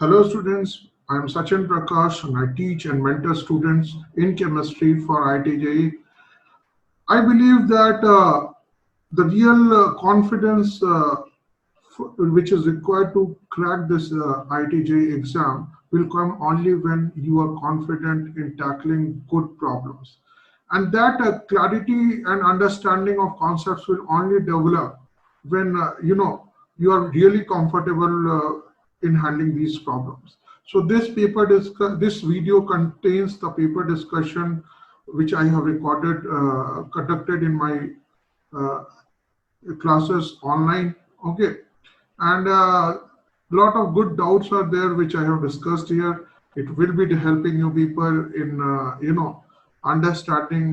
Hello students, I am Sachin Prakash and I teach and mentor students in chemistry for IIT I believe that the real confidence which is required to crack this IIT exam will come only when you are confident in tackling good problems. And that clarity and understanding of concepts will only develop when you are really comfortable in handling these problems. So this video contains the paper discussion which I have conducted in my uh, classes online. Okay, and a lot of good doubts are there which I have discussed here. It will be helping you people in understanding,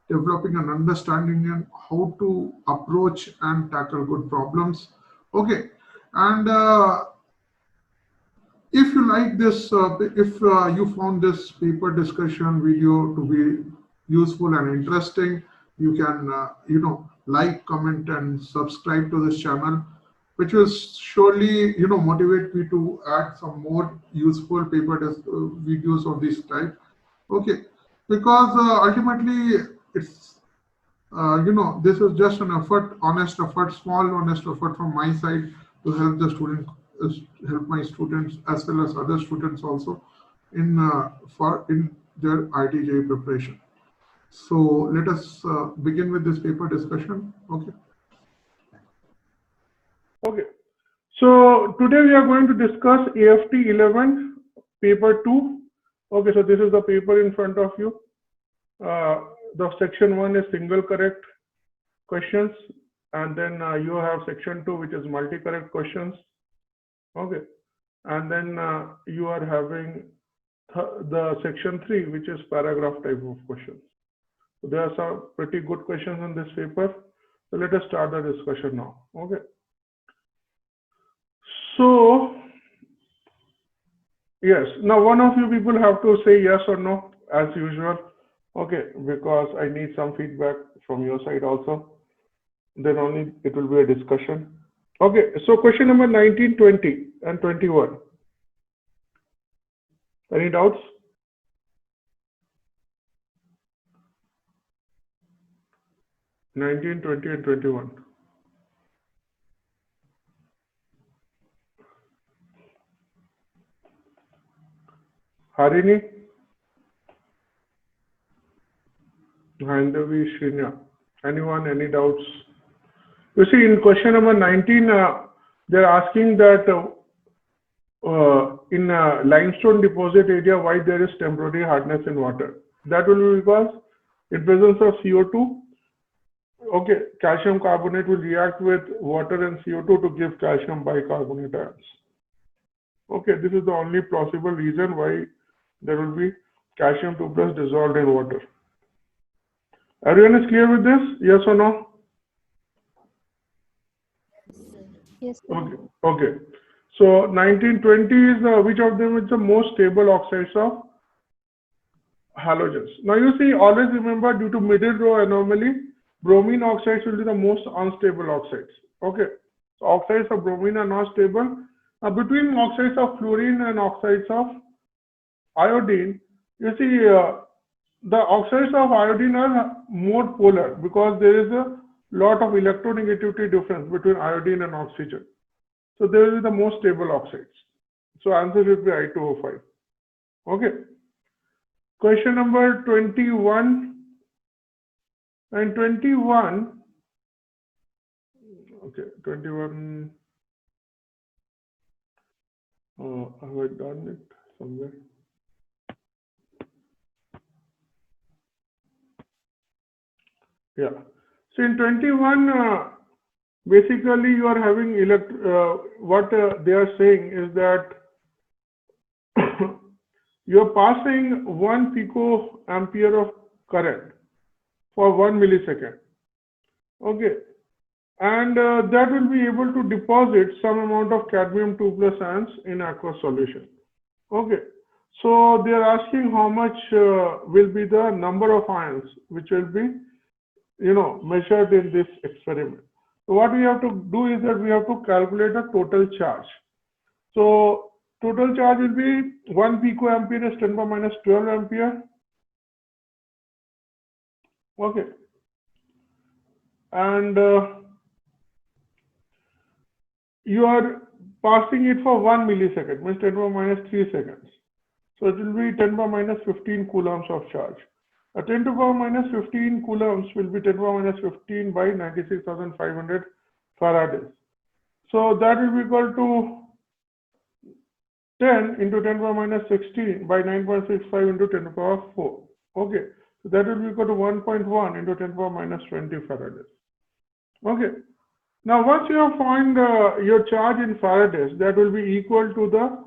developing an understanding in how to approach and tackle good problems. Okay, and if you like this, if you found this paper discussion video to be useful and interesting, you can, like, comment, and subscribe to this channel, which will surely, motivate me to add some more useful videos of this type. Okay, because ultimately it's this is just an effort, honest effort, small honest effort from my side to help the student, uh, help my students as well as other students also in their ITJ preparation. So let us begin with this paper discussion. Okay. Okay, so today we are going to discuss AFT 11, paper 2. Okay, so this is the paper in front of you. The section 1 is single correct questions, and then you have section 2, which is multi-correct questions. Okay, and then you are having the section 3, which is paragraph type of questions. So there are some pretty good questions in this paper. So let us start the discussion now. Okay. So, yes, now one of you people have to say yes or no as usual. Okay, because I need some feedback from your side also. Then only it will be a discussion. Okay, so question number 19, 20, and 21. Any doubts? Nineteen, 20, and 21. Harini? Handavi, Shrinya. Anyone, any doubts? You see, in question number 19, they're asking that in limestone deposit area, why there is temporary hardness in water. That will be because in presence of CO2, okay, calcium carbonate will react with water and CO2 to give calcium bicarbonate ions. Okay, this is the only plausible reason why there will be calcium 2 plus dissolved in water. Everyone is clear with this? Yes or no? Yes, sir. Okay. Okay. So 1920 is which of them is the most stable oxides of halogens? Now you see, always remember due to middle row anomaly, bromine oxides will be the most unstable oxides. Okay. So oxides of bromine are not stable. Now between oxides of fluorine and oxides of iodine, you see the oxides of iodine are more polar because there is a lot of electronegativity difference between iodine and oxygen. So they will be the most stable oxides. So answer should be I2O5. Okay. Question number 21 and 21. Okay, 21. Have I done it somewhere? Yeah. So in 21, basically you are having what they are saying is that you are passing 1 picoampere of current for 1 millisecond. Okay. And that will be able to deposit some amount of cadmium 2 plus ions in aqueous solution. Okay. So they are asking how much will be the number of ions which will be, measured in this experiment. So what we have to do is that we have to calculate the total charge. So to total charge will be 1 picoampere is 10 power minus 12 ampere. Okay. And you are passing it for 1 millisecond, means 10 power minus 3 seconds. So it will be 10 power minus 15 coulombs of charge. 10 to the power minus 15 coulombs will be 10 to the power minus 15 by 96,500 farads. So that will be equal to 10 into 10 to the power minus 16 by 9.65 into 10 to the power 4. Okay, so that will be equal to 1.1 into 10 to the power minus 20 farads. Okay, now once you have found your charge in farads, that will be equal to the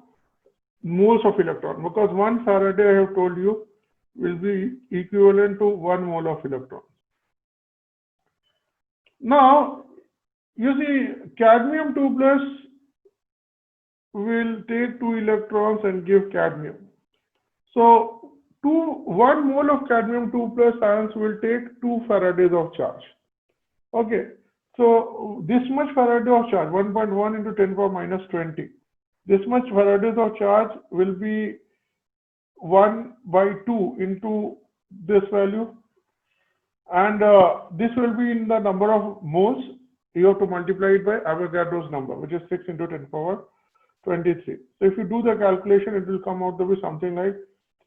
moles of electron, because 1 Faraday, I have told you, will be equivalent to 1 mole of electron. Now, you see, cadmium 2 plus will take 2 electrons and give cadmium. So, 1 mole of cadmium 2 plus ions will take 2 Faradays of charge. Okay, so this much Faraday of charge, 1.1 into 10 to the power minus 20. This much Faradays of charge will be 1 by 2 into this value, and this will be in the number of moles. You have to multiply it by Avogadro's number, which is 6 into 10 to the power 23. So if you do the calculation, it will come out to be something like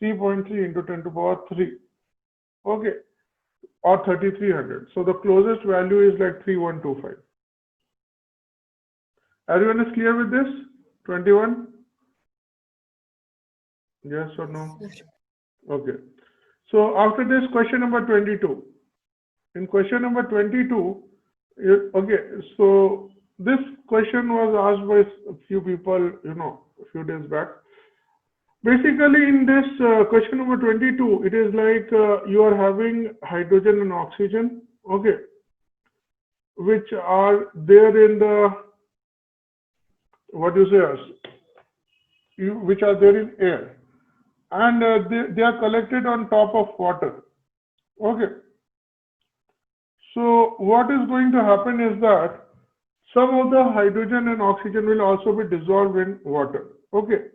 3.3 into 10 to the power 3. Okay, or 3300. So the closest value is like 3125. Everyone is clear with this? 21? Yes or no? Okay. So after this, question number 22. In question number 22, okay, so this question was asked by a few people, a few days back. Basically, in this question number 22, it is like you are having hydrogen and oxygen, okay, which are there in the, what you say, which are there in air, and they are collected on top of water. Okay. So what is going to happen is that some of the hydrogen and oxygen will also be dissolved in water. Okay.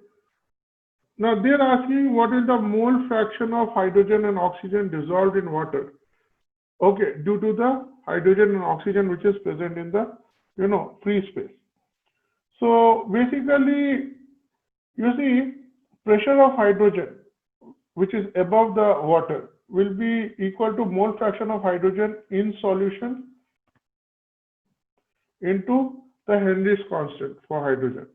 Now they are asking what is the mole fraction of hydrogen and oxygen dissolved in water. Okay, due to the hydrogen and oxygen which is present in the free space. So basically, you see, pressure of hydrogen, which is above the water, will be equal to mole fraction of hydrogen in solution into the Henry's constant for hydrogen.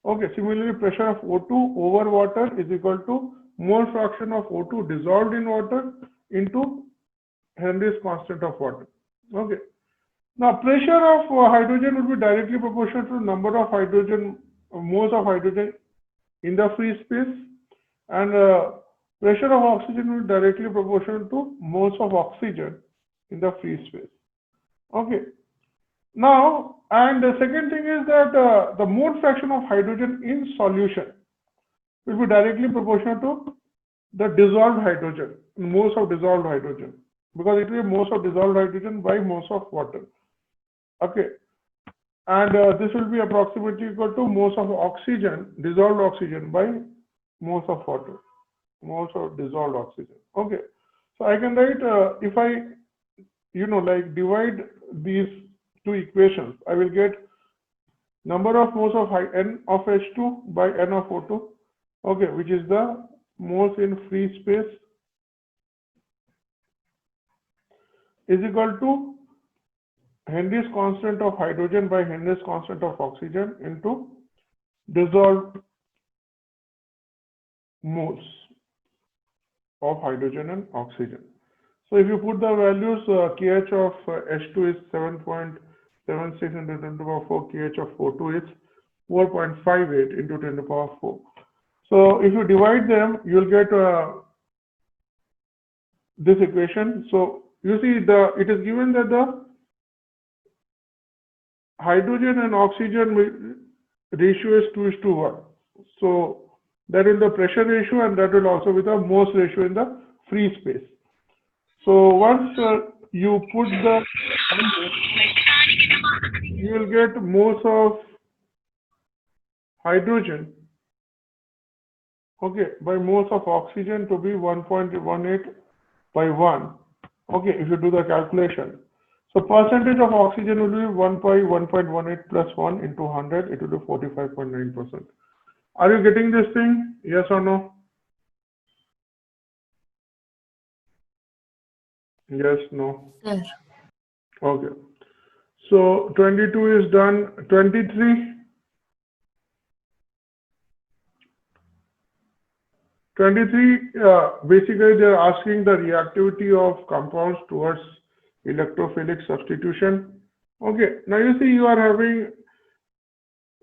Okay, similarly, pressure of O2 over water is equal to mole fraction of O2 dissolved in water into Henry's constant of water. Okay. Now, pressure of hydrogen will be directly proportional to number of hydrogen, moles of hydrogen in the free space, and pressure of oxygen will be directly proportional to moles of oxygen in the free space. Okay. Now, and the second thing is that the mole fraction of hydrogen in solution will be directly proportional to the dissolved hydrogen, moles of dissolved hydrogen, because it will be moles of dissolved hydrogen by moles of water. Okay, and this will be approximately equal to moles of oxygen, dissolved oxygen by moles of water, moles of dissolved oxygen. Okay, so I can write if I, like divide these two equations, I will get number of moles of N of H2 by N of O2. Okay, which is the moles in free space is equal to Henry's constant of hydrogen by Henry's constant of oxygen into dissolved moles of hydrogen and oxygen. So if you put the values, KH of H2 is 7.76 into 10 to the power 4, KH of O2 is 4.58 into 10 to the power 4. So if you divide them, you will get this equation. So you see, it is given that the hydrogen and oxygen ratio is 2:1. So that is the pressure ratio, and that will also be the moles ratio in the free space. So once you put the, you will get moles of hydrogen okay, by moles of oxygen to be 1.18 by 1. Okay, if you do the calculation. So percentage of oxygen will be 1 by 1.18 plus 1 into 100, it will be 45.9%. Are you getting this thing? Yes or no? Yes, no. Sir. Okay. So 22 is done. 23. 23, basically they're asking the reactivity of compounds towards electrophilic substitution. Okay, now you see you are having,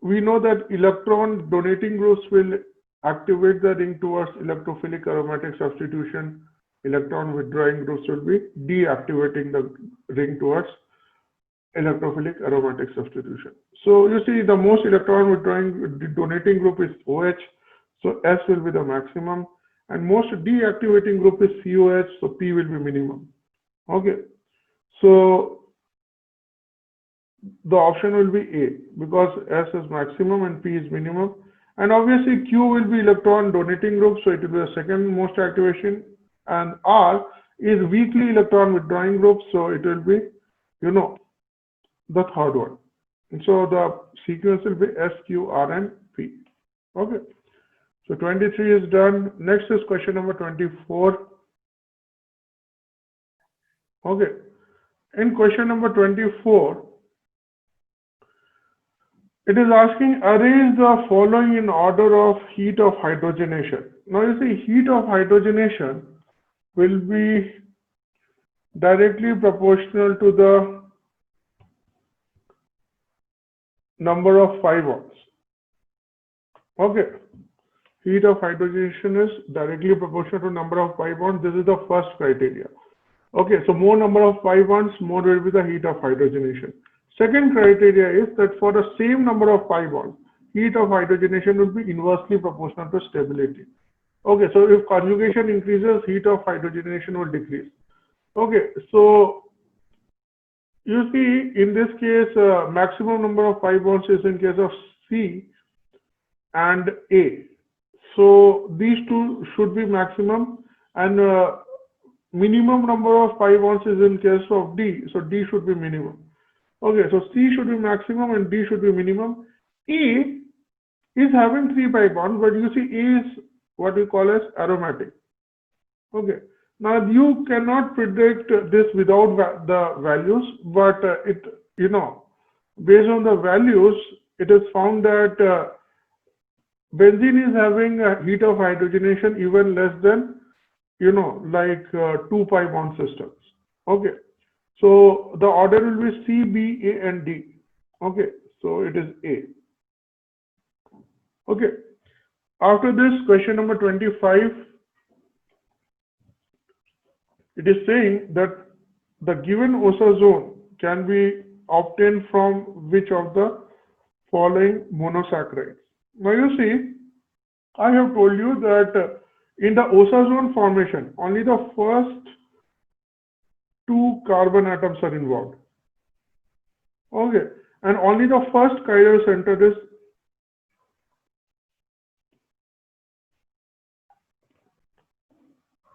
we know that electron donating groups will activate the ring towards electrophilic aromatic substitution. Electron withdrawing groups will be deactivating the ring towards electrophilic aromatic substitution. So you see the most electron withdrawing donating group is OH, so S will be the maximum, and most deactivating group is COH, so P will be minimum. Okay, so the option will be A because S is maximum and P is minimum, and obviously Q will be electron donating group, so it will be the second most activation, and R is weakly electron withdrawing group, so it will be, you know, the third one. And so the sequence will be S, Q, R, and P. Okay. So 23 is done. Next is question number 24. Okay. In question number 24, it is asking arrange the following in order of heat of hydrogenation. Now you see heat of hydrogenation will be directly proportional to the number of pi bonds. Okay. Heat of hydrogenation is directly proportional to number of pi bonds. This is the first criteria. Okay, so more number of pi bonds, more will be the heat of hydrogenation. Second criteria is that for the same number of pi bonds, heat of hydrogenation will be inversely proportional to stability. Okay, so if conjugation increases, heat of hydrogenation will decrease. Okay, so you see in this case, maximum number of pi bonds is in case of C and A. So these two should be maximum, and minimum number of pi bonds is in case of D. So D should be minimum. Okay, so C should be maximum and D should be minimum. E is having 3 pi bonds, but you see A is what we call as aromatic. Okay, now you cannot predict this without the values, but it, you know, based on the values, it is found that benzene is having a heat of hydrogenation even less than, you know, like 2 pi bond systems. Okay, so the order will be C, B, A, and D. Okay, so it is A. Okay, after this, question number 25, it is saying that the given OSA zone can be obtained from which of the following monosaccharides. Now you see, I have told you that in the OSA zone formation, only the first 2 carbon atoms are involved. Okay, and only the first chiral center is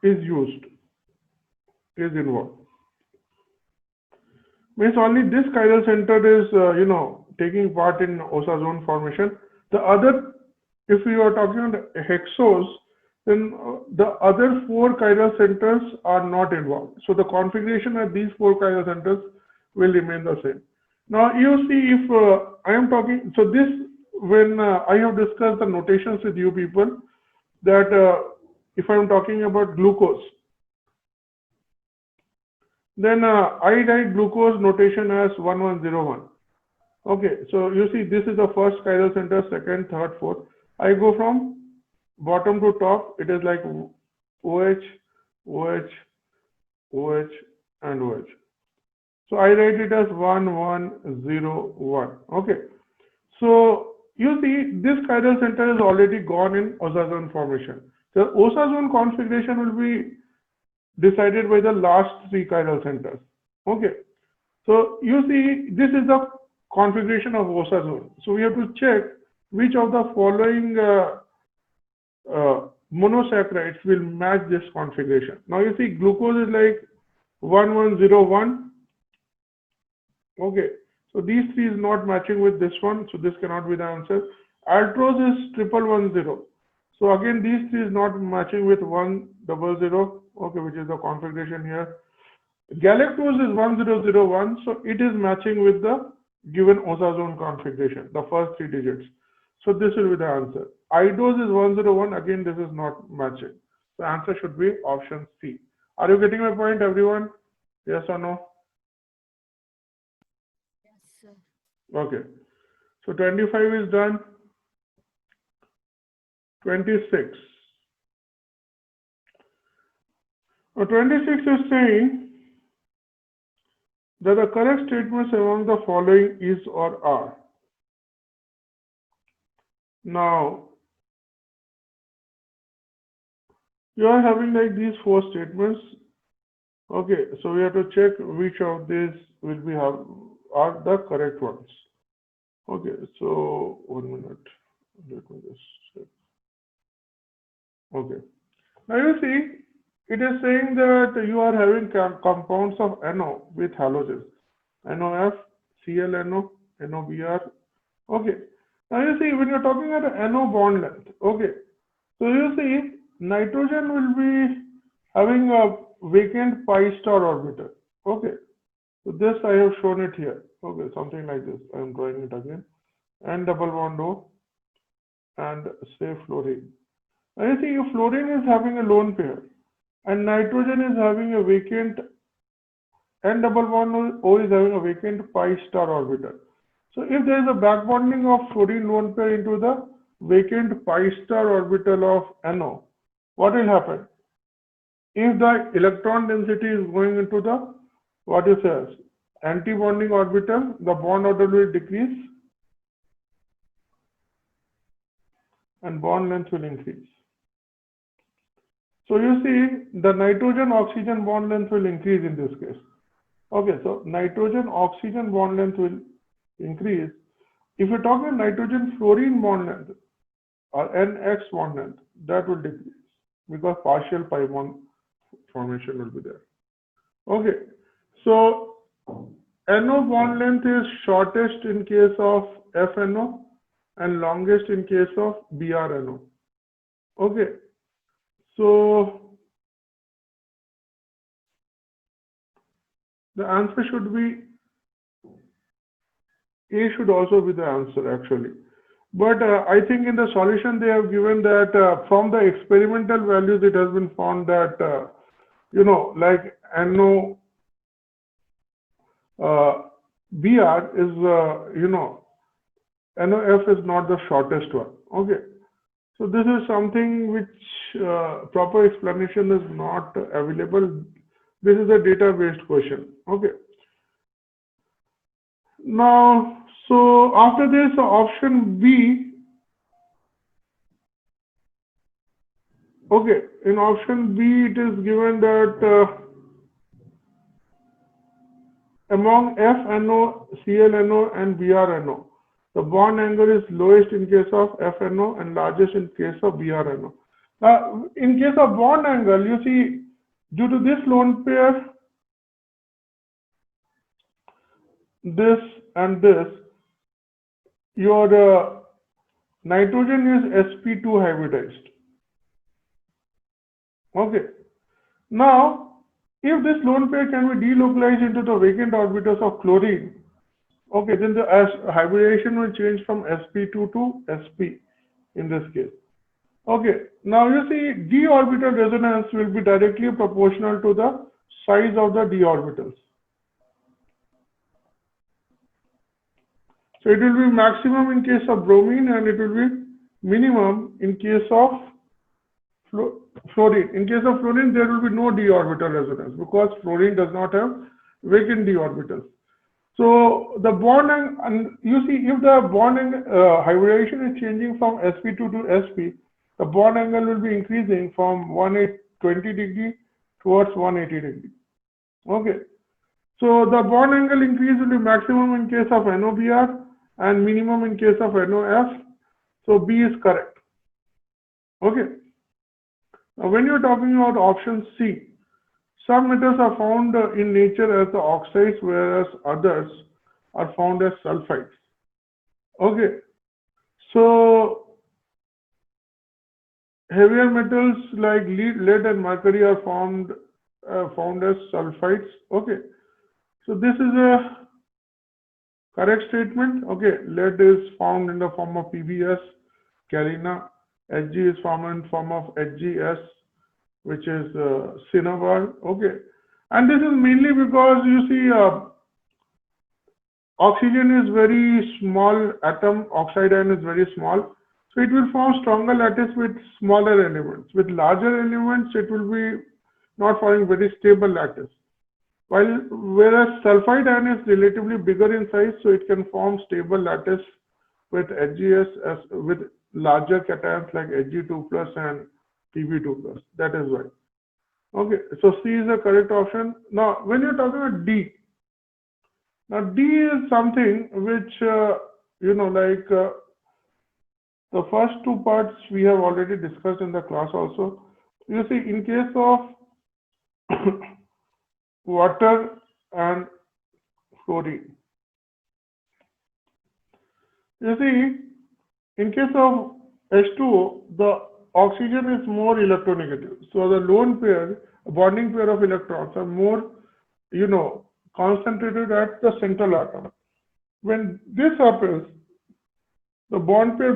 involved. Means only this chiral center is, you know, taking part in OSA zone formation. The other, if we are talking about hexose, then the other 4 chiral centers are not involved. So the configuration of these 4 chiral centers will remain the same. Now you see, if I am talking, so this, when I have discussed the notations with you people, that if I am talking about glucose, then I write glucose notation as 1101. Okay, so you see this is the first chiral center, second, third, fourth. I go from bottom to top, it is like OH, OH, OH, and OH. So I write it as 1101. Okay, so you see this chiral center is already gone in OSA zone formation. The OSA zone configuration will be decided by the last 3 chiral centers. Okay, so you see this is the configuration of OSA zone. So we have to check which of the following monosaccharides will match this configuration. Now you see glucose is like 1101. Okay, so these three is not matching with this one, so this cannot be the answer. Altrose is 1110. So again, these three is not matching with 100. Okay, which is the configuration here. Galactose is 1001, so it is matching with the given osazone configuration, the first three digits. So this will be the answer. Idose is 101, again this is not matching. The answer should be option C. Are you getting my point, everyone? Yes or no? Yes, sir. Okay. So 25 is done. 26. Now 26 is saying that the correct statements among the following is or are. Now, you are having like these four statements. Okay, so we have to check which of these will be are the correct ones. Okay, so 1 minute. Let me just check. Okay. Now you see, it is saying that you are having compounds of NO with halogens. NOF, ClNO, NOBr. Okay. Now you see, when you're talking about NO bond length, okay. So you see, nitrogen will be having a vacant pi star orbital. Okay. So this I have shown it here. Okay, something like this. I am drawing it again. N double bond O and say fluorine. Now you see, if fluorine is having a lone pair and nitrogen is having a vacant N double bond O is having a vacant pi star orbital. So if there is a back bonding of fluorine lone pair into the vacant pi star orbital of NO, what will happen? If the electron density is going into the, what it says, anti-bonding orbital, the bond order will decrease and bond length will increase. So you see, the nitrogen-oxygen bond length will increase in this case. Okay, so nitrogen-oxygen bond length will increase. If you're talking nitrogen-fluorine bond length or NX bond length, that will decrease because partial pi bond formation will be there. Okay, so NO bond length is shortest in case of FNO and longest in case of BRNO. Okay, so the answer should be A should also be the answer actually. But I think in the solution they have given that from the experimental values it has been found that like NO BR is NOF is not the shortest one. Okay, so this is something which proper explanation is not available. This is a data-based question. Okay. Now, so after this, option B. Okay, in option B, it is given that among FNO, ClNO, and BRNO, the bond angle is lowest in case of FNO and largest in case of BRNO. Now, in case of bond angle, you see, due to this lone pair, this and this, your nitrogen is sp2 hybridized. Okay. Now, if this lone pair can be delocalized into the vacant orbitals of chlorine, okay, then the hybridization will change from sp2 to sp in this case. Okay, now you see d orbital resonance will be directly proportional to the size of the d orbitals. So it will be maximum in case of bromine and it will be minimum in case of fluorine. In case of fluorine, there will be no d orbital resonance because fluorine does not have vacant d orbitals. So the bond and you see if the bond hybridization is changing from sp2 to sp, the bond angle will be increasing from 120 degree towards 180 degree. Okay. So the bond angle increase will be maximum in case of NOBr and minimum in case of NOF. So B is correct. Okay. Now, when you're talking about option C, some metals are found in nature as the oxides, whereas others are found as sulfides. Okay. So, heavier metals like lead and mercury are found as sulfides. Okay. So, this is a correct statement. Okay. Lead is found in the form of PbS, galena. Hg is found in form of HgS, which is cinnabar. Okay. And this is mainly because you see oxygen is very small atom, oxide ion is very small. So it will form stronger lattice with smaller elements. With larger elements, it will be not forming very stable lattice. Whereas sulfide ion is relatively bigger in size, so it can form stable lattice with HgS as with larger cations like Hg2 plus and Pb2 plus. That is why. Okay, so C is the correct option. Now, when you're talking about D, now D is something which, the first two parts we have already discussed in the class also. You see, in case of water and fluorine, you see, in case of H2O, the oxygen is more electronegative. So the lone pair, bonding pair of electrons are more, concentrated at the central atom. When this happens, the bond pair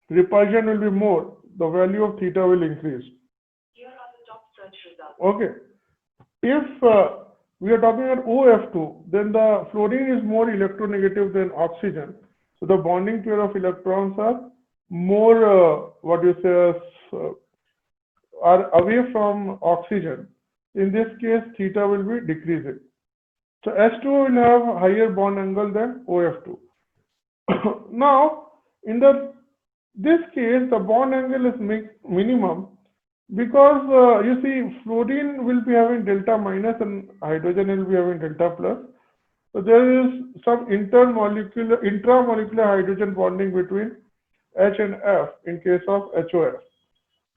repulsion will be more. The value of theta will increase. Here are the top search results. Okay. If we are talking about OF2, then the fluorine is more electronegative than oxygen. So the bonding pair of electrons are more, are away from oxygen. In this case, theta will be decreasing. So H2O will have higher bond angle than OF2. Now, in this case, the bond angle is minimum because you see, fluorine will be having delta minus and hydrogen will be having delta plus. So there is some intramolecular hydrogen bonding between H and F in case of HOF.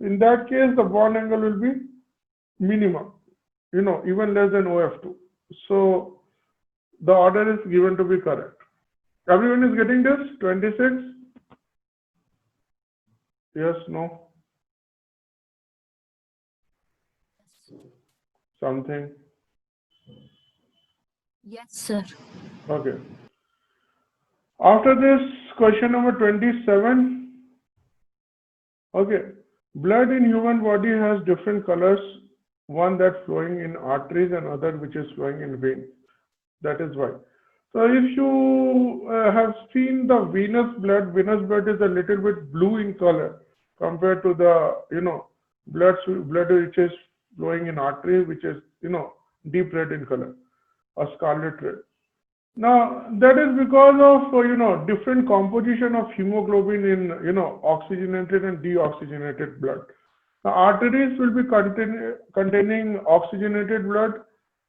In that case, the bond angle will be minimum, even less than OF2. So the order is given to be correct. Everyone is getting this? 26? Yes, no? Something? Yes, sir. Okay. After this, question number 27. Okay. Blood in human body has different colors. One that flowing in arteries and other which is flowing in veins. That is why. So if you have seen the venous blood is a little bit blue in color compared to the, blood which is flowing in artery, which is, deep red in color or scarlet red. Now, that is because of, different composition of hemoglobin in, oxygenated and deoxygenated blood. Now, arteries will be containing oxygenated blood,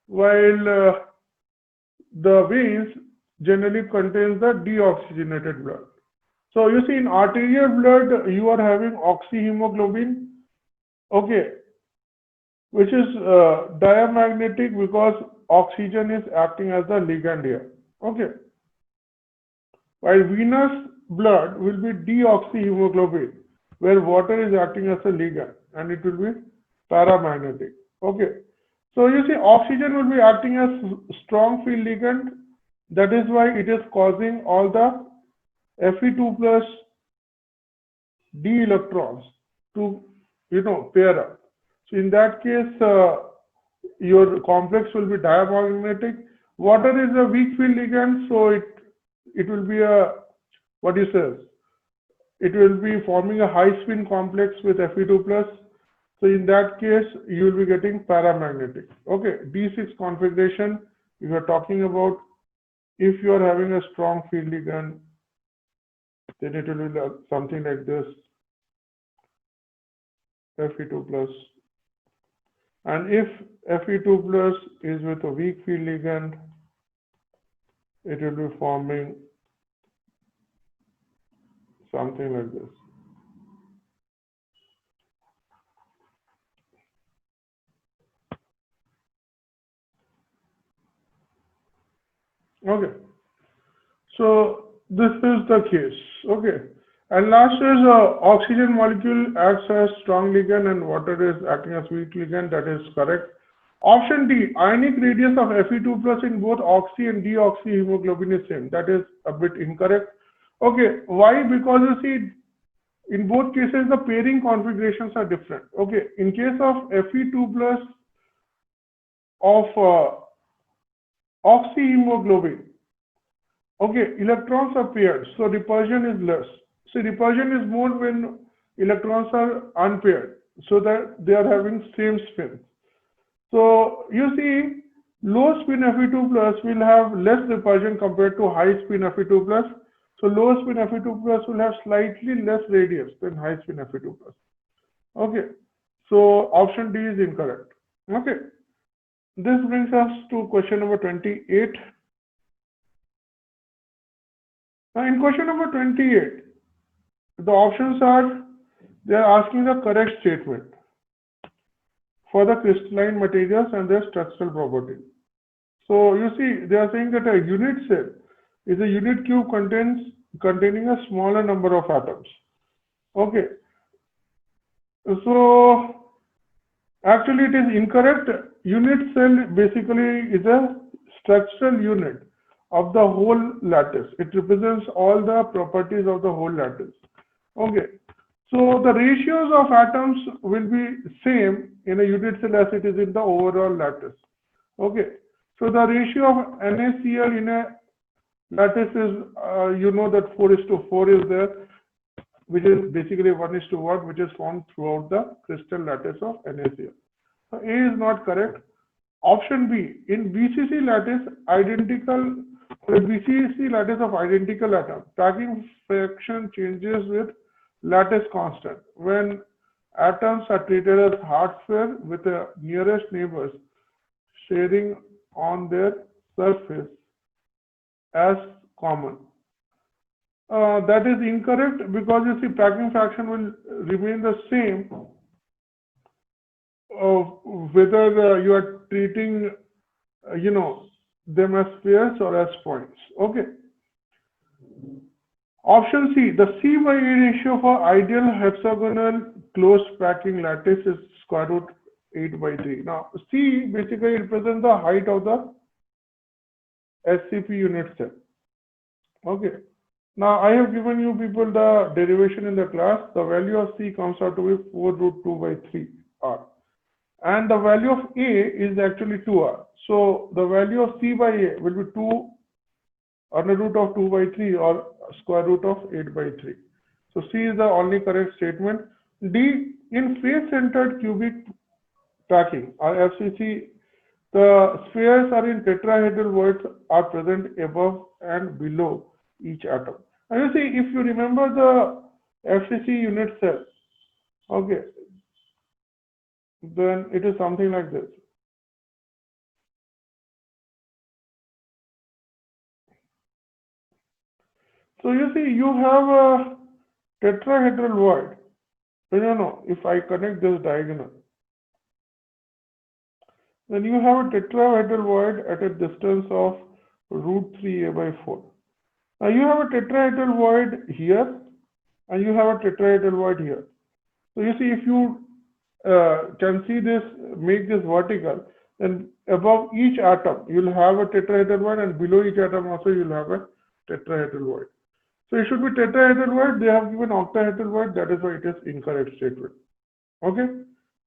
while the veins generally contains the deoxygenated blood. So you see, in arterial blood, you are having oxyhemoglobin, okay, which is diamagnetic because oxygen is acting as the ligand here, okay. While venous blood will be deoxyhemoglobin, where water is acting as a ligand, and it will be paramagnetic, okay. So you see, oxygen will be acting as strong field ligand. That is why it is causing all the Fe2 plus d electrons to, pair up. So in that case, your complex will be diamagnetic. Water is a weak field ligand, so it will be it will be forming a high spin complex with Fe2 plus. So in that case, you will be getting paramagnetic. Okay, D6 configuration, if you are talking about, if you are having a strong field ligand, then it will be something like this, Fe2 plus. And if Fe2 plus is with a weak field ligand, it will be forming something like this. Okay. So this is the case. Okay. And last is oxygen molecule acts as strong ligand and water is acting as weak ligand. That is correct. Option D, ionic radius of Fe2 plus in both oxy and deoxyhemoglobin is same. That is a bit incorrect. Okay. Why? Because you see, in both cases, the pairing configurations are different. Okay. In case of Fe2 plus of oxyhemoglobin, okay, electrons are paired, so repulsion is less. So repulsion is more when electrons are unpaired, so that they are having same spin. So you see, low spin Fe2 plus will have less repulsion compared to high spin Fe2 plus. So low spin Fe2 plus will have slightly less radius than high spin Fe2 plus. Okay, so option D is incorrect. Okay, this brings us to question number 28. Now in question number 28, the options are, they are asking the correct statement for the crystalline materials and their structural properties. So you see, they are saying that a unit cell is a unit cube containing a smaller number of atoms. Okay. So actually it is incorrect. Unit cell basically is a structural unit of the whole lattice. It represents all the properties of the whole lattice. Okay. So the ratios of atoms will be same in a unit cell as it is in the overall lattice. Okay. So the ratio of NaCl in a lattice is, you know that 4:4 is there, which is basically 1:1, which is found throughout the crystal lattice of NaCl. So A is not correct. Option B, in BCC lattice of identical atom, packing fraction changes with lattice constant when atoms are treated as hard sphere with the nearest neighbors sharing on their surface as common. That is incorrect, because you see, packing fraction will remain the same whether you are treating them as spheres or as points. Okay. Option C, the C/A ratio for ideal hexagonal closed packing lattice is square root 8/3. Now C basically represents the height of the SCP unit cell. Okay. Now I have given you people the derivation in the class. The value of C comes out to be 4 root 2/3 R. And the value of A is actually 2R. So the value of C/A will be 2 under root of 2/3 or square root of 8/3. So C is the only correct statement. D, in face-centered cubic packing or FCC, the spheres are in tetrahedral voids are present above and below each atom. And you see, if you remember the FCC unit cell, okay, then it is something like this. So you see, you have a tetrahedral void. No, if I connect this diagonal, then you have a tetrahedral void at a distance of root 3a/4. Now you have a tetrahedral void here, and you have a tetrahedral void here. So you see, if you can see this, make this vertical, then above each atom you'll have a tetrahedral void, and below each atom also you'll have a tetrahedral void. So it should be tetrahedral void. They have given octahedral void. That is why it is incorrect statement. Okay.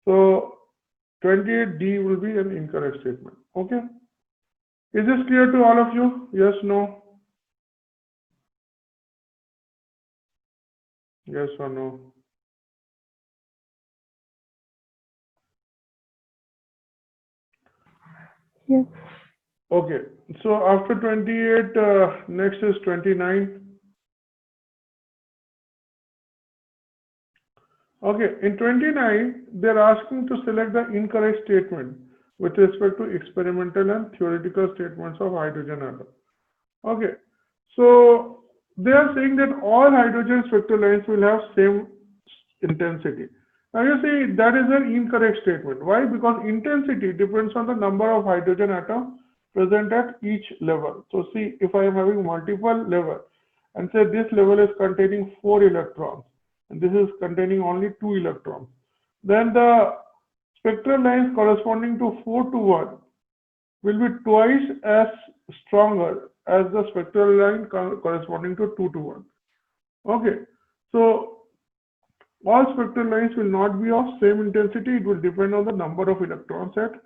So 28D will be an incorrect statement. Okay. Is this clear to all of you? Yes, no? Yes or no? Yes. Okay. So after 28, next is 29. Okay, in 29, they're asking to select the incorrect statement with respect to experimental and theoretical statements of hydrogen atom. Okay, so they are saying that all hydrogen spectral lines will have same intensity. Now you see, that is an incorrect statement. Why? Because intensity depends on the number of hydrogen atoms present at each level. So see, if I am having multiple levels, and say this level is containing 4 electrons, and this is containing only 2 electrons, then the spectral lines corresponding to 4 to 1 will be twice as stronger as the spectral line corresponding to 2 to 1. Okay, so all spectral lines will not be of same intensity. It will depend on the number of electron sets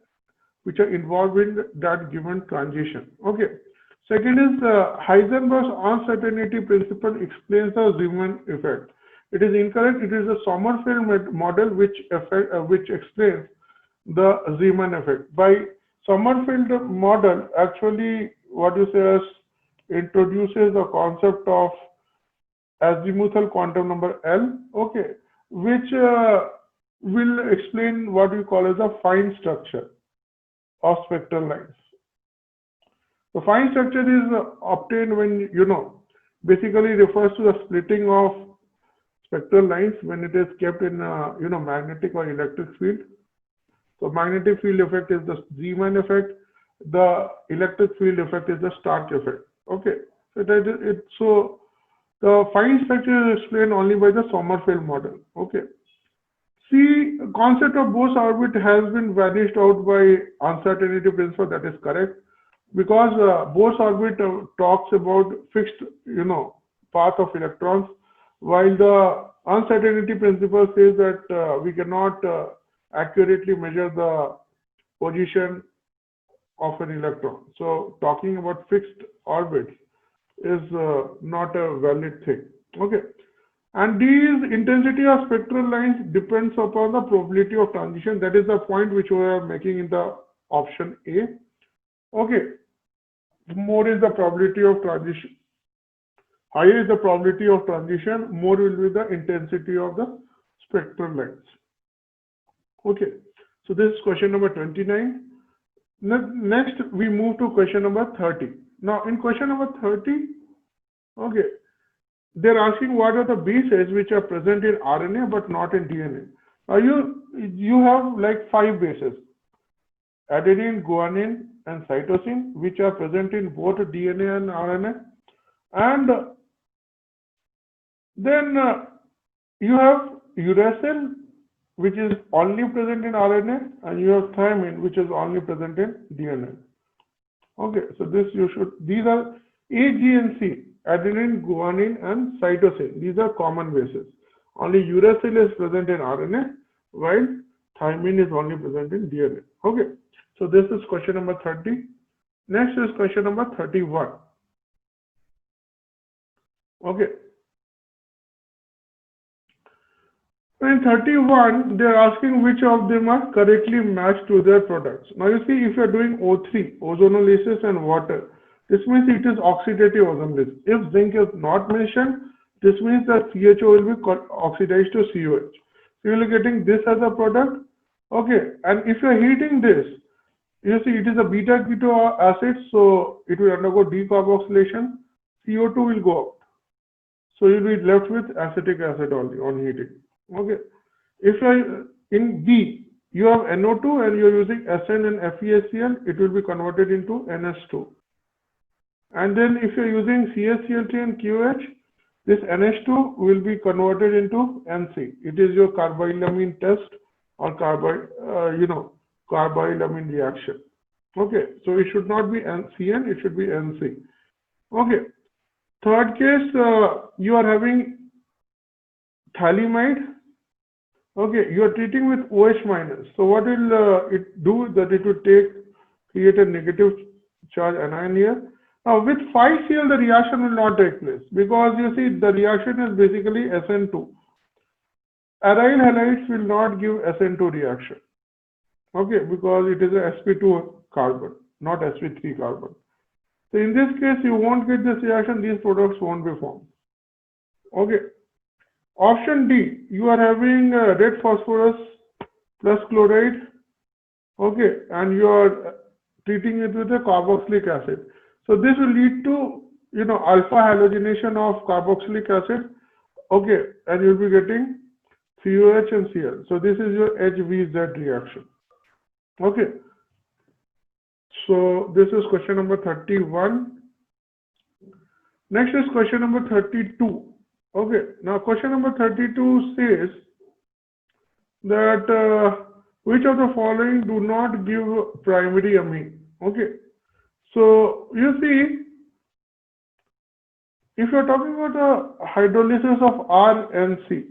which are involved in that given transition. Okay. Second is Heisenberg's uncertainty principle explains the Zeeman effect. It is incorrect. It is a Sommerfeld model which explains the Zeeman effect. By Sommerfeld model, actually, what you say is introduces the concept of azimuthal quantum number L, okay, which will explain what you call as a fine structure of spectral lines. The fine structure is obtained when, basically refers to the splitting of spectral lines when it is kept in, magnetic or electric field. So magnetic field effect is the Zeeman effect. The electric field effect is the Stark effect. Okay. So the fine structure is explained only by the Sommerfeld model. Okay. See, concept of Bose orbit has been vanished out by uncertainty principle. That is correct, because Bose orbit talks about fixed, path of electrons, while the uncertainty principle says that we cannot accurately measure the position of an electron. So talking about fixed orbits is not a valid thing. Okay. And these intensity of spectral lines depends upon the probability of transition. That is the point which we are making in the option A. Okay. More is the probability of transition. Higher is the probability of transition, more will be the intensity of the spectral lines. Okay. So this is question number 29. Next, we move to question number 30. Now, in question number 30, okay, they're asking what are the bases which are present in RNA but not in DNA. Now, you have like 5 bases: adenine, guanine, and cytosine, which are present in both DNA and RNA. And then you have uracil, which is only present in RNA, and you have thymine, which is only present in DNA. Okay, so these are A, G, and C, adenine, guanine, and cytosine. These are common bases. Only uracil is present in RNA, while thymine is only present in DNA. Okay, so this is question number 30. Next is question number 31. Okay. In 31, they are asking which of them are correctly matched to their products. Now you see, if you are doing O3, ozonolysis and water, this means it is oxidative ozonolysis. If zinc is not mentioned, this means that CHO will be oxidized to COH. So you will be getting this as a product. Okay, and if you are heating this, you see it is a beta keto acid, so it will undergo decarboxylation. CO2 will go out. So you will be left with acetic acid only on heating. Okay. If you are in B, you have NO2 and you are using SN and FeSCl, it will be converted into NH2. And then if you are using CaCl3 and QH, this NH2 will be converted into NC. It is your carbylamine test or carbylamine reaction. Okay, so it should not be CN, it should be NC. Okay. Third case, you are having phthalimide. Okay, you are treating with OH minus. So what will it do? That it will create a negative charge anion here. Now with 5Cl, the reaction will not take place, because you see the reaction is basically SN2. Aryl halides will not give SN2 reaction. Okay, because it is a sp2 carbon, not sp3 carbon. So in this case, you won't get this reaction, these products won't be formed. Okay. Option D, you are having red phosphorus plus chloride. Okay, and you are treating it with a carboxylic acid. So this will lead to, alpha halogenation of carboxylic acid. Okay, and you'll be getting COH and Cl. So this is your HVZ reaction. Okay. So this is question number 31. Next is question number 32. Okay, now question number 32 says that which of the following do not give primary amine? Okay, so you see, if you're talking about the hydrolysis of RNC,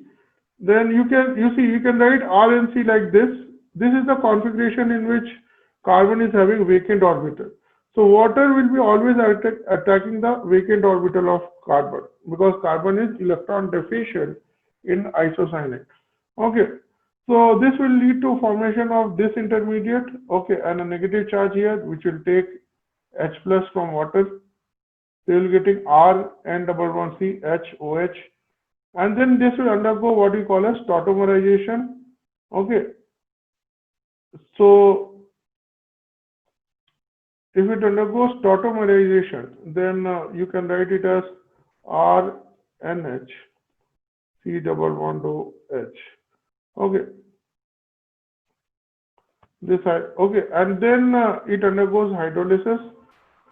then you can write RNC like this. This is the configuration in which carbon is having vacant orbital. So water will be always attacking the vacant orbital of carbon because carbon is electron deficient in isocyanate. Okay, so this will lead to formation of this intermediate, okay, and a negative charge here which will take H plus from water. So you will getting R N double bond C H OH, and then this will undergo what we call as tautomerization. Okay, so if it undergoes tautomerization, then you can write it as RNH C double bond OH. Okay, this okay, and then it undergoes hydrolysis.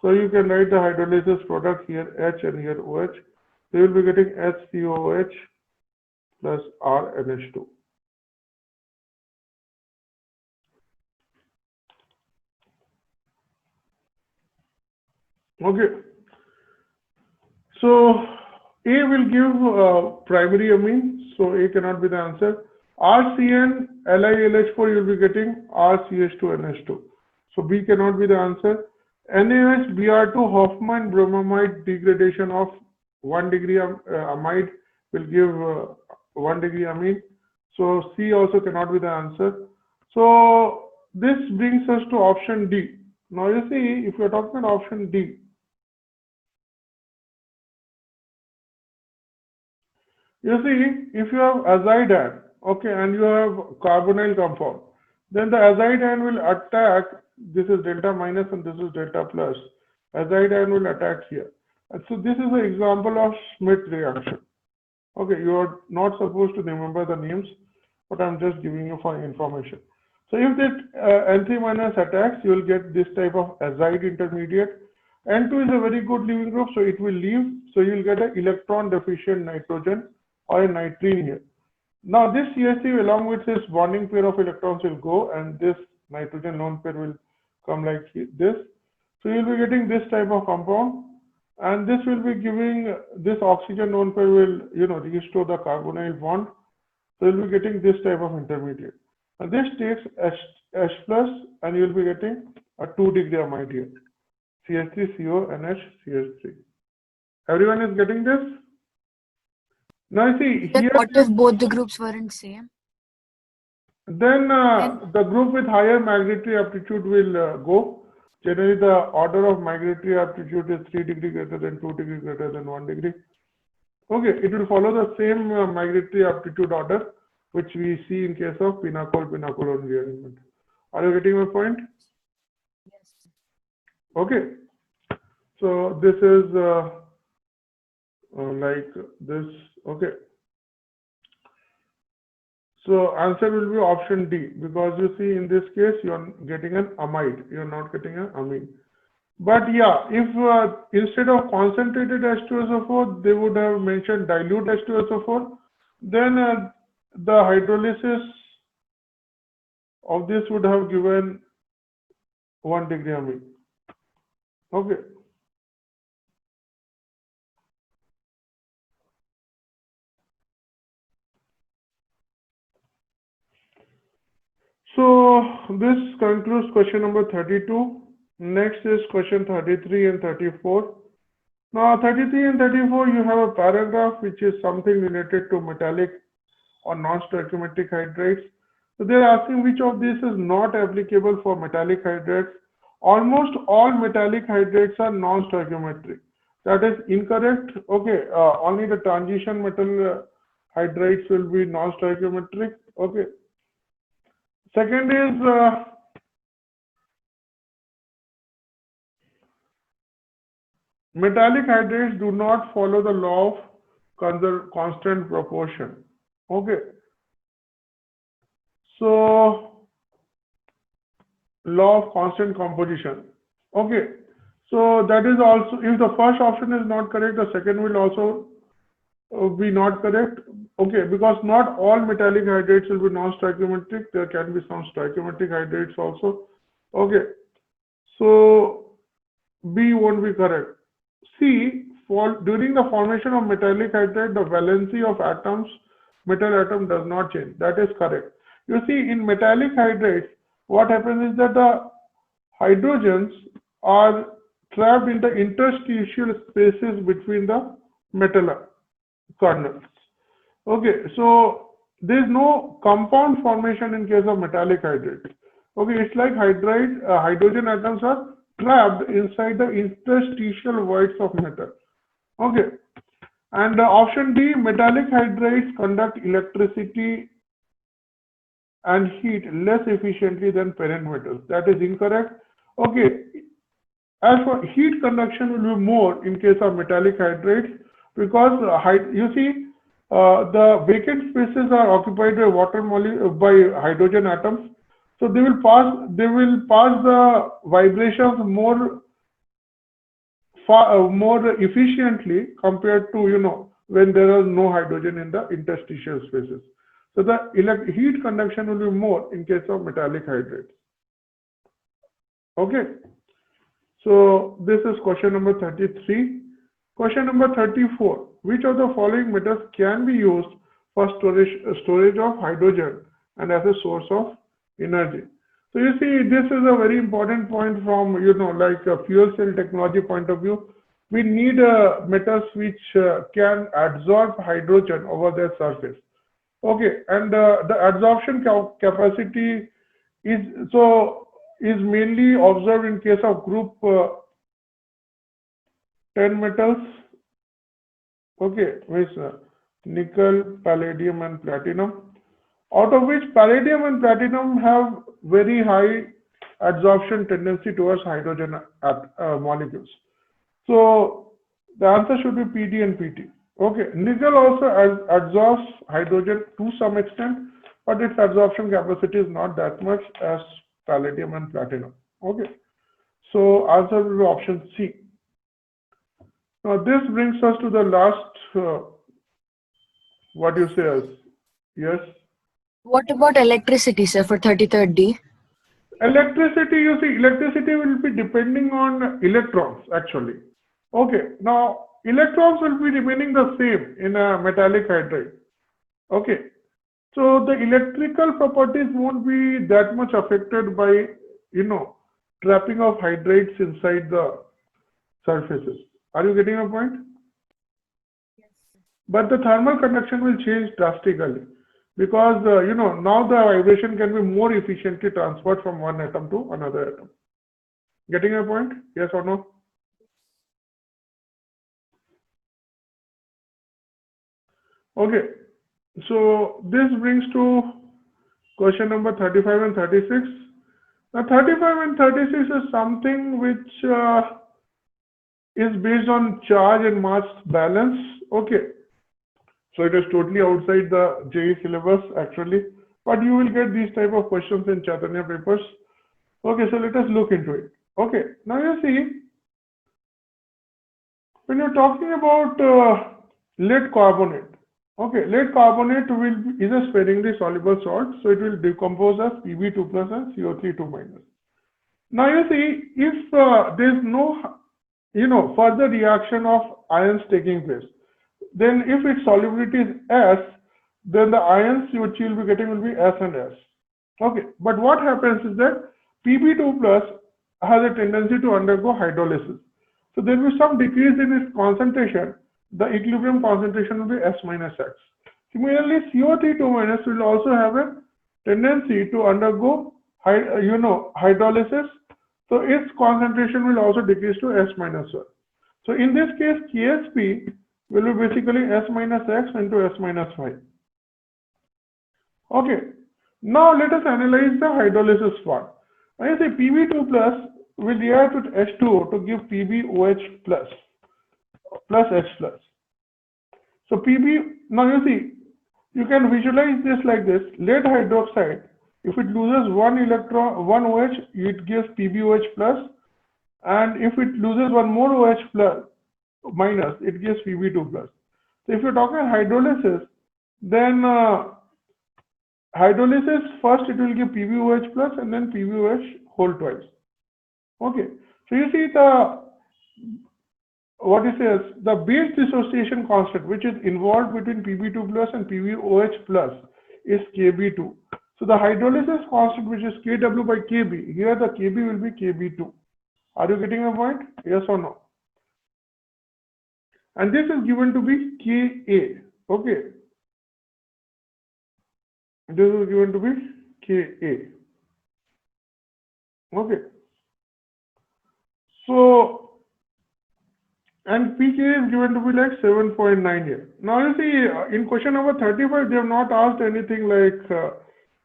So you can write the hydrolysis product here H and here OH. So you will be getting HCOH plus RNH2. Okay. So A will give primary amine, so A cannot be the answer. RCN LiLH4 you will be getting RCH2NH2. So B cannot be the answer. NaOH Br2 Hofmann bromamide degradation of 1 degree amide will give 1 degree amine. So C also cannot be the answer. So this brings us to option D. Now you see, if you are talking about option D, you see, if you have azide ion, okay, and you have carbonyl compound, then the azide ion will attack. This is delta minus and this is delta plus. Azide ion will attack here. And so this is an example of Schmidt reaction. Okay, you are not supposed to remember the names, but I'm just giving you for information. So if that N3 minus attacks, you will get this type of azide intermediate. N2 is a very good leaving group, so it will leave. So you will get an electron deficient nitrogen or a nitrene here. Now this CH3 along with this bonding pair of electrons will go, and this nitrogen lone pair will come like this. So you'll be getting this type of compound, and this will be giving this oxygen lone pair will restore the carbonyl bond. So you'll be getting this type of intermediate. And this takes H plus, and you'll be getting a 2 degree amide here. CH3 CO NH CH3. Everyone is getting this? Now you see Then here. what if both the groups weren't same? Then the group with higher migratory aptitude will go. Generally, the order of migratory aptitude is 3 degree greater than 2 degree greater than 1 degree. Okay, it will follow the same migratory aptitude order which we see in case of pinacol rearrangement. Are you getting my point? Yes. Okay. So this is like this. Okay. So answer will be option D, because you see in this case you are getting an amide, you are not getting an amine. But yeah, if instead of concentrated H2SO4 they would have mentioned dilute H2SO4, then the hydrolysis of this would have given 1 degree amine. Okay. So this concludes question number 32. Next is question 33 and 34. Now 33 and 34, you have a paragraph which is something related to metallic or non-stoichiometric hydrides. So they are asking which of these is not applicable for metallic hydrides. Almost all metallic hydrides are non-stoichiometric. That is incorrect. Okay, only the transition metal hydrides will be non-stoichiometric. Okay. Second is metallic hydrides do not follow the law of constant proportion. Okay. So law of constant composition. Okay, so that is also, if the first option is not correct, the second will also be not correct. Okay, because not all metallic hydrates will be non-stoichiometric. There can be some stoichiometric hydrates also. Okay, so B won't be correct. C, during the formation of metallic hydride, the valency of atoms, metal atom does not change. That is correct. You see, in metallic hydrates, what happens is that the hydrogens are trapped in the interstitial spaces between the metal kernels. Okay, so there is no compound formation in case of metallic hydrate. Okay, it's like hydrogen atoms are trapped inside the interstitial voids of metal. Okay, and option D, metallic hydrides conduct electricity and heat less efficiently than parent metals. That is incorrect. Okay, as for heat conduction will be more in case of metallic hydrides because you see the vacant spaces are occupied by by hydrogen atoms, so they will pass the vibrations more efficiently compared to when there is no hydrogen in the interstitial spaces. So the heat conduction will be more in case of metallic hydrates. Okay. So this is question number 33. Question number 34. Which of the following metals can be used for storage of hydrogen and as a source of energy? So you see, this is a very important point from like a fuel cell technology point of view. We need metals which can absorb hydrogen over their surface. Okay, and the absorption capacity is mainly observed in case of group 10 metals. Okay, with nickel, palladium, and platinum. Out of which palladium and platinum have very high adsorption tendency towards hydrogen molecules. So the answer should be PD and PT. Okay, nickel also adsorbs hydrogen to some extent, but its absorption capacity is not that much as palladium and platinum. Okay, so answer will be option C. Now this brings us to the last, what you say as, yes? What about electricity, sir, for 33rd D? Electricity, you see, electricity will be depending on electrons actually. Okay, now electrons will be remaining the same in a metallic hydride. Okay, so the electrical properties won't be that much affected by, trapping of hydrides inside the surfaces. Are you getting a point? Yes. But the thermal conduction will change drastically because, now the vibration can be more efficiently transferred from one atom to another atom. Getting a point? Yes or no? Okay, so this brings to question number 35 and 36. Now 35 and 36 is something which is based on charge and mass balance. Okay, so it is totally outside the JEE syllabus actually, but you will get these type of questions in Chaitanya papers. Okay, so let us look into it. Okay, now you see, when you're talking about lead carbonate, okay, lead carbonate is a sparingly soluble salt, so it will decompose as Pb2 plus and CO3 2 minus. Now you see, if there is no further reaction of ions taking place, then if its solubility is S, then the ions which you will be getting will be S and S. Okay, but what happens is that Pb2 plus has a tendency to undergo hydrolysis. So there will be some decrease in its concentration. The equilibrium concentration will be S minus X. Similarly, CO3 2 minus will also have a tendency to undergo hydrolysis. So its concentration will also decrease to S minus 1. So in this case, KSP will be basically S minus X into S minus 5. Okay, now let us analyze the hydrolysis part. Now you see Pb2 plus will react with H2O to give PbOH plus H plus. So now you see, you can visualize this like this. Lead hydroxide, if it loses one OH, it gives PbOH plus. and if it loses one more OH plus minus, it gives Pb2 plus. So if you're talking hydrolysis, then hydrolysis first it will give PbOH plus and then PbOH whole twice. Okay, so you see what it says, the base dissociation constant which is involved between Pb2 plus and PbOH plus is Kb2. So the hydrolysis constant which is Kw by Kb, here the Kb will be Kb2. Are you getting my point? Yes or no? And this is given to be Ka. Okay. This is given to be Ka. Okay. So, and pK is given to be like 7.9 here. Now you see, in question number 35, they have not asked anything like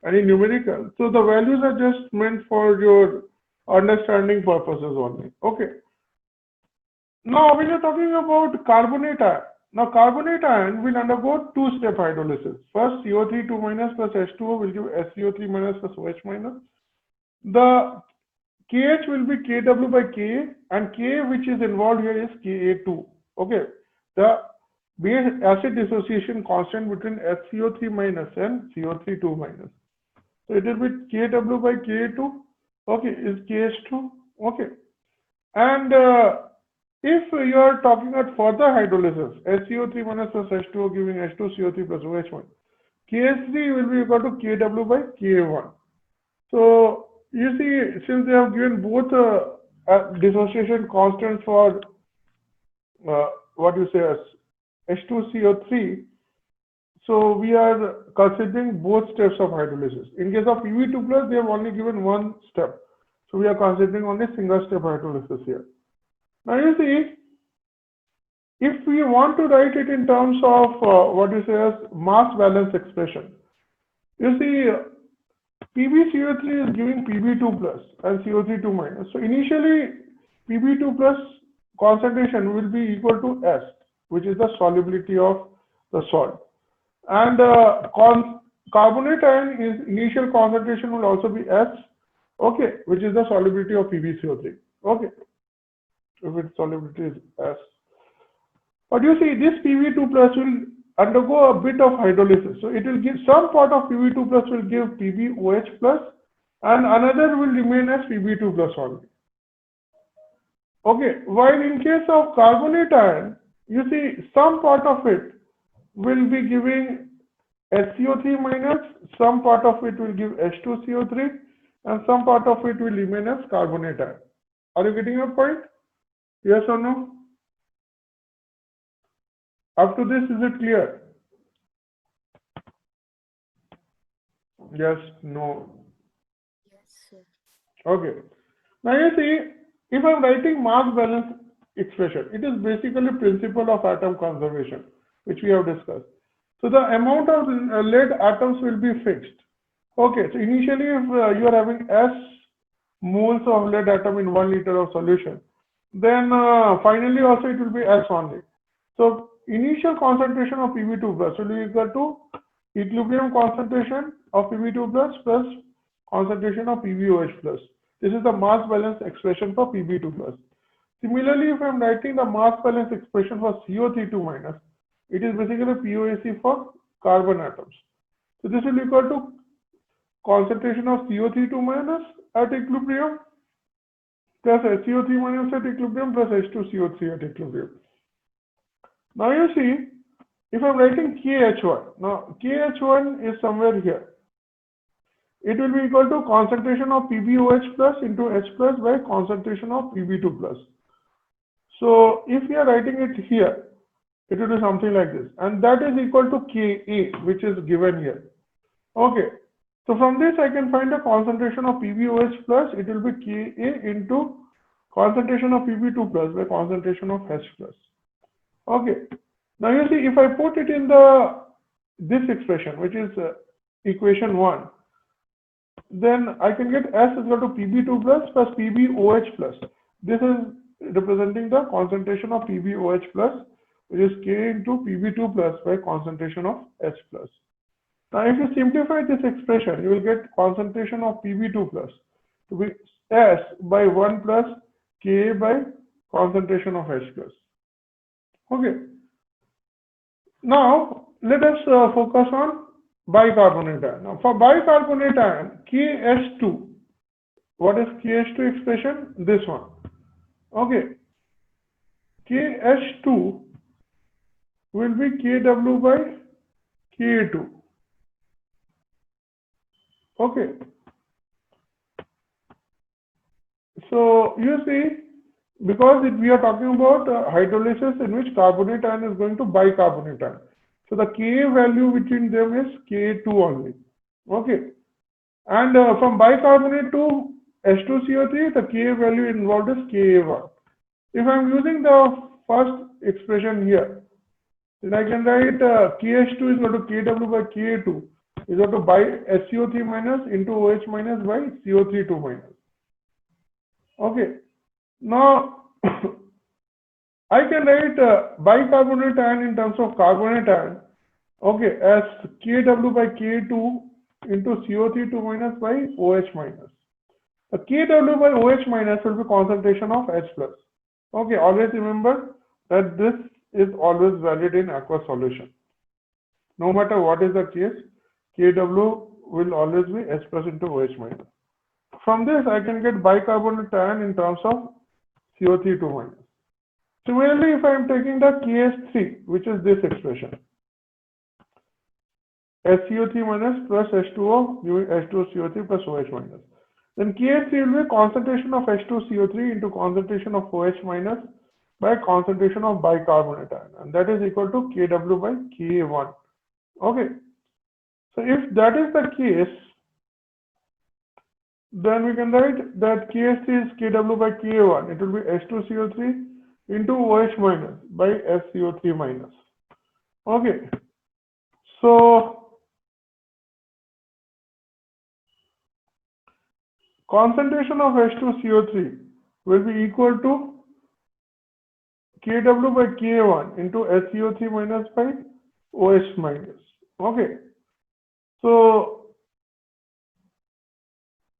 any numerical. So the values are just meant for your understanding purposes only. Okay. Now when you're talking about carbonate ion, now carbonate ion will undergo two-step hydrolysis. First, CO3 2 minus plus H2O will give SCO3 minus plus OH minus. The KH will be Kw by Ka, and Ka which is involved here is Ka2. Okay, the base acid dissociation constant between SCO3 minus and CO3 2 minus. So it will be Kw by Ka2. Okay, is KH2. Okay, and if you are talking about further hydrolysis, SCO3 minus plus H2O giving H2CO3 plus OH1, KH3 will be equal to Kw by Ka1. So you see, since they have given both dissociation constants for what you say as H2CO3, so we are considering both steps of hydrolysis. In case of Pb2 plus, they have only given one step. So we are considering only single step hydrolysis here. Now you see, if we want to write it in terms of what you say as mass balance expression, you see PbCO3 is giving Pb2 plus and CO3 2 minus. So initially Pb2 plus concentration will be equal to S, which is the solubility of the salt. And carbonate ion is initial concentration will also be S, okay, which is the solubility of PbCO3. Okay. If its solubility is S. But you see, this Pb2 plus will undergo a bit of hydrolysis. So it will give some part of Pb2 plus will give PbOH plus and another will remain as Pb2 plus only. Okay, while in case of carbonate ion, you see some part of it will be giving SCO3 minus, some part of it will give H2CO3 and some part of it will remain as carbonate ion. Are you getting a point? Yes or no? Up to this, is it clear? Yes, no. Yes, sir. Okay. Now you see, if I'm writing mass balance expression, it is basically principle of atom conservation, which we have discussed. So the amount of lead atoms will be fixed. Okay, so initially if you are having S moles of lead atom in 1 liter of solution, then finally also it will be S only. So initial concentration of Pb2 plus will be equal to equilibrium concentration of Pb2 plus concentration of PbOH plus. This is the mass balance expression for Pb2 plus. Similarly, if I am writing the mass balance expression for CO3 minus, it is basically POAC for carbon atoms. So this will be equal to concentration of CO3 minus at equilibrium plus SCO3 minus at equilibrium plus H2CO3 at equilibrium. Now you see, if I'm writing KH1, now KH1 is somewhere here. It will be equal to concentration of PbOH plus into H plus by concentration of Pb2 plus. So if we are writing it here, it will be something like this, and that is equal to Ka, which is given here. Okay, so from this I can find the concentration of PbOH plus, it will be Ka into concentration of Pb2 plus by concentration of H plus. Okay, now you see, if I put it in this expression, which is equation 1, then I can get S is equal to Pb2 plus PbOH plus. This is representing the concentration of PbOH plus, which is K into Pb2 plus by concentration of H plus. Now if you simplify this expression, you will get concentration of Pb2 plus to be S by 1 plus Ka by concentration of H plus. Okay. Now let us focus on bicarbonate ion. Now for bicarbonate ion, KH2. What is KH2 expression? This one. Okay. KH2 will be Kw by Ka2. Okay. So you see, because we are talking about hydrolysis in which carbonate ion is going to bicarbonate ion. So the Ka value between them is Ka2 only. Okay. And from bicarbonate to H2CO3, the Ka value involved is Ka1. If I am using the first expression here, then I can write KH2 is equal to Kw by Ka2 is equal to by SCO3 minus into OH minus by CO3 2 minus. Okay. Now I can write bicarbonate ion in terms of carbonate ion, okay, as Kw by Ka2 into CO3 2 minus by OH minus. The Kw by OH minus will be concentration of H plus. Okay, always remember that this is always valid in aqueous solution. No matter what is the case, Kw will always be H plus into OH minus. From this, I can get bicarbonate ion in terms of CO3 2 minus. Similarly, if I am taking the KH3, which is this expression, SCO3 minus plus H2O giving H2CO3 plus OH minus. Then KH3 will be concentration of H2CO3 into concentration of OH minus by concentration of bicarbonate ion, and that is equal to Kw by Ka1. Okay. So if that is the case, then we can write that KH3 is Kw by Ka1. It will be H2CO3 into OH minus by SCO3 minus. Okay. So concentration of H2CO3 will be equal to Kw by Ka1 into SCO3 minus by OH minus. Okay. So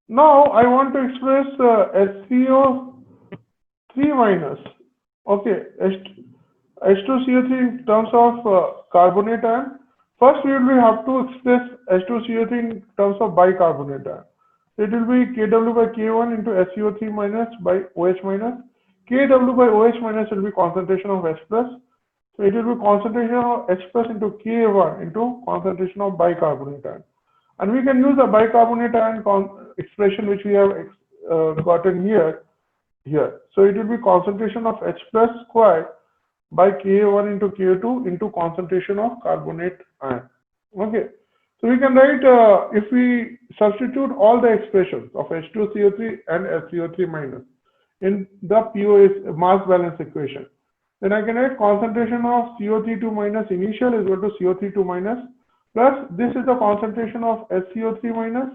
now I want to express SCO3 minus, okay, H2CO3 in terms of carbonate ion. First, we will have to express H2CO3 in terms of bicarbonate ion. It will be Kw by Ka1 into SCO3 minus by OH minus. Kw by OH minus will be concentration of H plus. So it will be concentration of H plus into Ka1 into concentration of bicarbonate ion. And we can use the bicarbonate ion expression which we have gotten here. So it will be concentration of H plus square by Ka1 into Ka2 into concentration of carbonate ion. Okay. So we can write, if we substitute all the expressions of H2CO3 and SCO3 minus in the POS mass balance equation, then I can write concentration of CO32 minus initial is equal to CO32 minus plus this is the concentration of SCO3 minus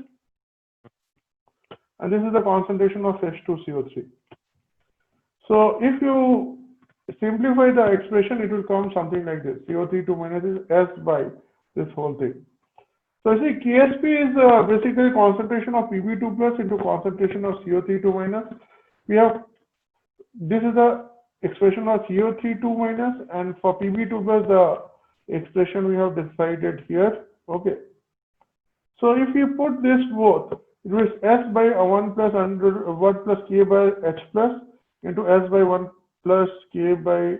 and this is the concentration of H2CO3. So if you simplify the expression, it will come something like this. CO32 minus is S by this whole thing. So you see, KSP is basically concentration of Pb2 plus into concentration of CO32 minus. We have, this is the expression of CO32 minus, and for Pb2 plus the expression we have decided here. Okay. So if you put this both, it is S by 1 plus under 1 plus K by H plus into S by 1 plus K by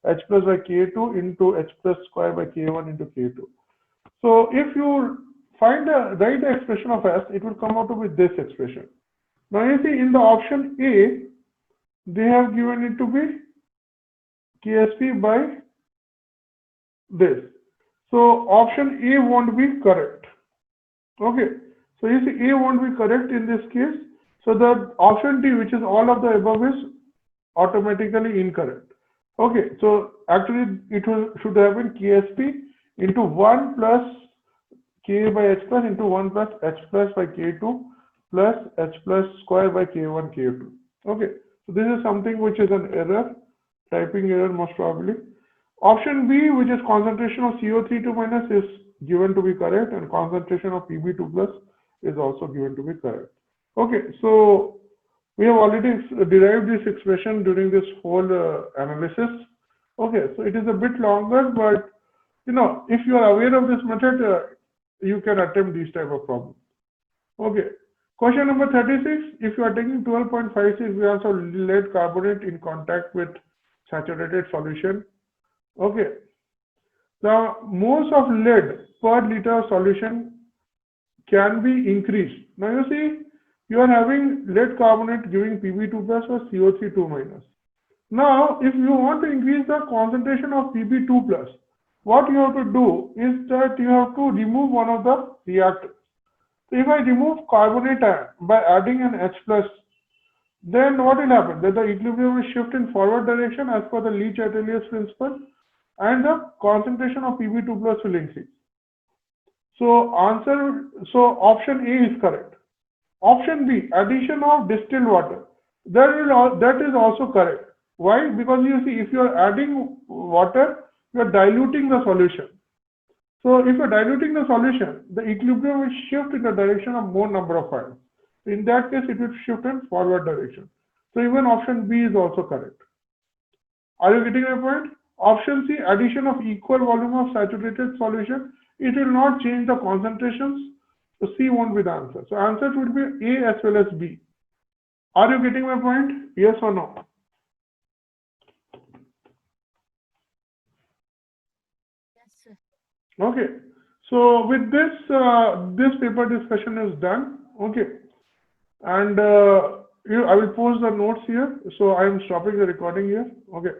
H plus by K2 into H plus square by K1 into K2. So if you find the right expression of S, it will come out with this expression. Now you see in the option A, they have given it to be KSP by this. So option A won't be correct. Okay. So you see A won't be correct in this case. So the option D, which is all of the above, is automatically incorrect. Okay. So actually it should have been KSP into 1 plus K by H plus into 1 plus H plus by K2 plus H plus square by K1 K2. Okay. So this is something which is an error, typing error most probably. Option B, which is concentration of CO32 minus, is given to be correct, and concentration of Pb2 plus is also given to be correct. Okay, so We have already derived this expression during this whole analysis. Okay, so it is a bit longer, but if you are aware of this method, you can attempt these type of problems. Okay, question number 36. If you are taking 12.56 grams of lead carbonate in contact with saturated solution, okay, the moles of lead per liter of solution can be increased. Now you see, you are having lead carbonate giving Pb2 plus or CO3 minus. Now, if you want to increase the concentration of Pb2 plus, what you have to do is that you have to remove one of the reactants. So if I remove carbonate ion by adding an H plus, then what will happen? That the equilibrium will shift in forward direction as per the Leach-Atelier principle, and the concentration of Pb2 plus will increase. So option A is correct. Option B, addition of distilled water, that is also correct. Why? Because you see, if you are adding water, you are diluting the solution. So if you are diluting the solution, the equilibrium will shift in the direction of more number of ions. In that case, it will shift in forward direction. So even option B is also correct. Are you getting my point? Option C, addition of equal volume of saturated solution, it will not change the concentrations. So C won't be the answer. So answer would be A as well as B. Are you getting my point? Yes or no? Yes, sir. Okay. So with this, this paper discussion is done. Okay. And I will post the notes here. So I am stopping the recording here. Okay.